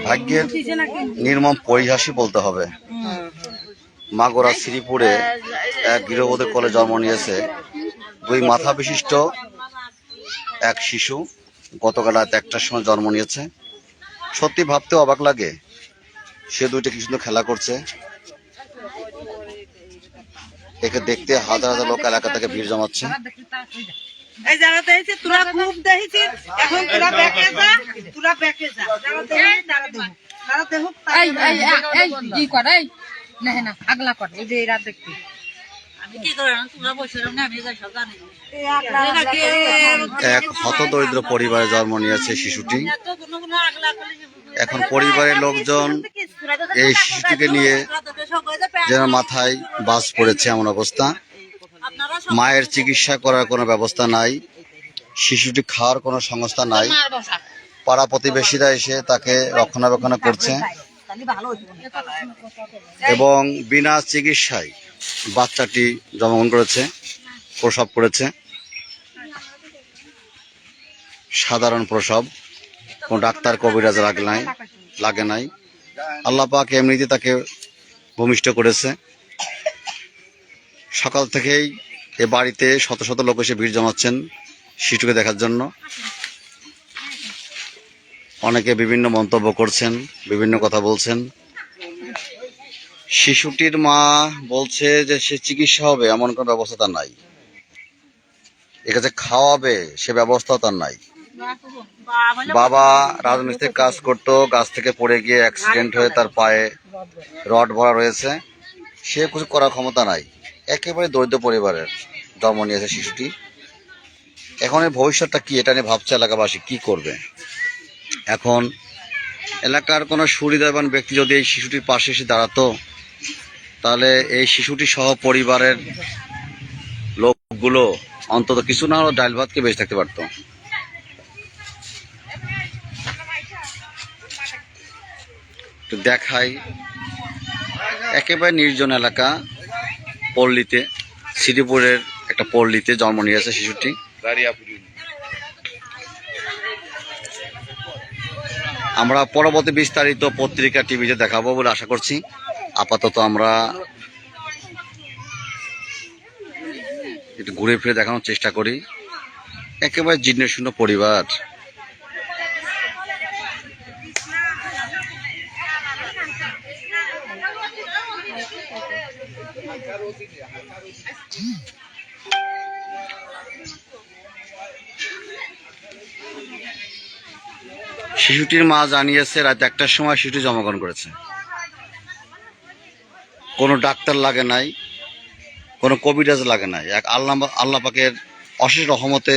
ভাগ্যের নির্মম পরিহাসই বলতে হবে। মাগুরা শ্রীপুরে এক গৃহবধূর কোলে জন্ম নিয়েছে দুই মাথা বিশিষ্ট এক শিশু। গতকাল রাত 1টার সময় জন্ম নিয়েছে। সত্যি ভাবতে অবাক লাগে, সে দুইটা কি সুন্দর খেলা করছে। একে দেখতে হাজার হাজার লোক এলাকা থেকে ভিড় জমাচ্ছে। এক হতদরিদ্র পরিবারে জন্ম নিয়েছে শিশুটি। এখন পরিবারের লোকজন এই শিশুটিকে নিয়ে যেন মাথায় বাজ পড়েছে এমন অবস্থা। মায়ের চিকিৎসা করার কোনো ব্যবস্থা নাই, শিশুটি খাওয়ার কোনো সংস্থা নাই। পাড়া প্রতিবেশীরা এসে তাকে রক্ষণাবেক্ষণ করছে এবং বিনা চিকিৎসায় বাচ্চাটি জন্মগ্রহণ করেছে, প্রসব করেছে। সাধারণ প্রসব, কোনো ডাক্তার কবিরাজ লাগে নাই। আল্লাহ পাক এমনিতে তাকে ভূমিষ্ঠ করেছে। সকাল থেকেই এ বাড়িতে শত শত লোক এসে ভিড় জমাচ্ছেন শিশুকে দেখার জন্য। অনেকে বিভিন্ন মন্তব্য করছেন, বিভিন্ন কথা বলছেন। শিশুটির মা বলছে যে সে চিকিৎসা হবে এমন কোনো ব্যবস্থা তার নাই, একে যে খাওয়াবে সে ব্যবস্থাও তার নাই। বাবা রাজমিস্ত্রির কাজ করতো, গাছ থেকে পড়ে গিয়ে অ্যাক্সিডেন্ট হয়ে তার পায়ে রড ভরা রয়েছে, সে কিছু করার ক্ষমতা নাই। একেবারে দরিদ্র পরিবারের জন্ম নিয়েছে শিশুটি। এখন এর ভবিষ্যৎটা কি, এটা নিয়ে ভাবছে এলাকাবাসী কি করবে। এখন এলাকার কোনো সুহৃদয়বান ব্যক্তি যদি এই শিশুটির পাশে এসে দাঁড়াতো, তাহলে এই শিশুটি সহ পরিবারের লোকগুলো অন্তত কিছু না হলেও ডাল ভাতকে বেঁচে থাকতে পারতো। দেখাই একেবারে নির্জন এলাকা, পল্লীতে, শ্রীপুরের একটা পল্লীতে জন্ম নিয়েছে শিশুটি। আমরা পরবর্তী বিস্তারিত পত্রিকা টিভিতে দেখাবো বলে আশা করছি। আপাতত আমরা একটু ঘুরে ফিরে দেখানোর চেষ্টা করি। একেবারে জীর্ণ শূন্য পরিবার। শিশুটির মা জানিয়েছে রাত 1টার সময় শিশুটি জন্মগ্রহণ করেছে। কোনো ডাক্তার লাগে নাই, কোনো কবিরাজ লাগে নাই। এক আল্লাহ পাকের অশেষ রহমতে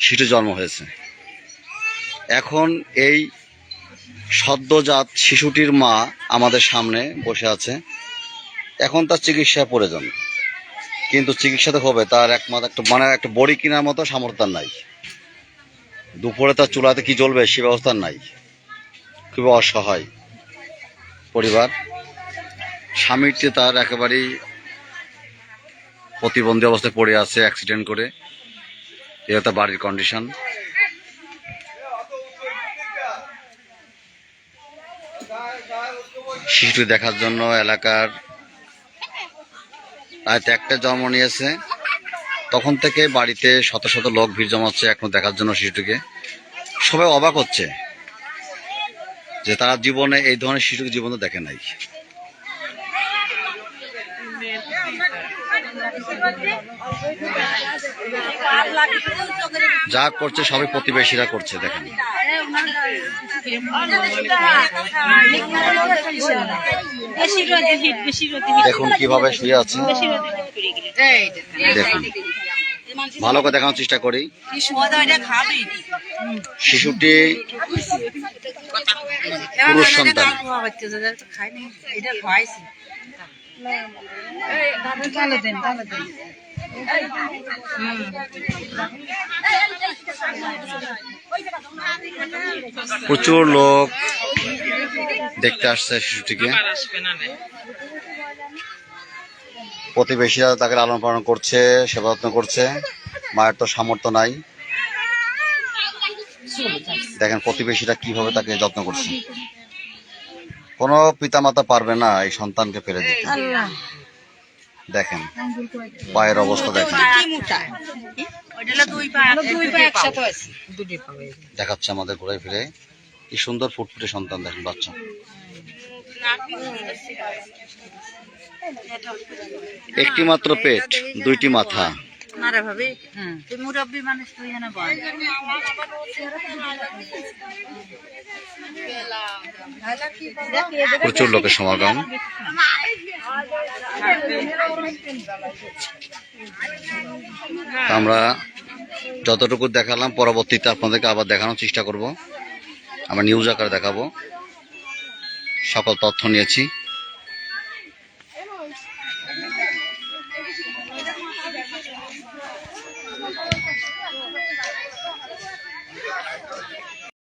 শিশু জন্ম হয়েছে। এখন এই সদ্যজাত শিশুটির মা আমাদের সামনে বসে আছে। এখন তার চিকিৎসা প্রয়োজন, কিন্তু চিকিৎসা তো হবে, তার একটা বড়ি কেনার মতো সামর্থ্য নাই। দুপুরে তার চুলাতে কি জ্বলবে সে ব্যবস্থা নাই। খুবই অসহায় পরিবার। স্বামীটি তার একেবারেই প্রতিবন্ধী অবস্থায় পড়ে আছে অ্যাক্সিডেন্ট করে। এটা তার বাড়ির কন্ডিশন। শিশুটি দেখার জন্য এলাকার রাত 1টায় জন্ম নিয়েছে, তখন থেকে বাড়িতে শত শত লোক ভিড় জমাচ্ছে এখন দেখার জন্য শিশুটিকে। সবাই অবাক হচ্ছে যে তারা জীবনে এই ধরনের শিশুকে জীবনে দেখে নাই। যা করছে সবাই প্রতিবেশীরা করছে, দেখেন। দেখুন কিভাবে শুয়ে আছে, দেখুন। ভালো করে দেখানোর চেষ্টা করি। শিশুটি পুরুষ সন্তান। প্রচুর লোক দেখতে আসছে শিশুটিকে। প্রতিবেশীরা তাকে লালন পালন করছে, সেবা যত্ন করছে। মায়ের তো সামর্থ্য নাই। দেখেন প্রতিবেশীরা কিভাবে তাকে যত্ন করছে। কোনো পিতামাতা পারবে না এই সন্তানকে ফেলে দিতে। দেখেন পায়ের অবস্থা দেখেন, দেখাচ্ছে আমাদের ঘুরে ফিরে কি সুন্দর ফুটফুটে সন্তান। দেখেন বাচ্চা, একটি মাত্র পেট, দুইটি মাথা। প্রচুর লোকের সমাগম। আমরা যতটুকু দেখালাম পরবর্তীতে আপনাদেরকে আবার দেখানোর চেষ্টা করব। আমরা নিউজ আকারে দেখাবো। সকল তথ্য নিয়েছি।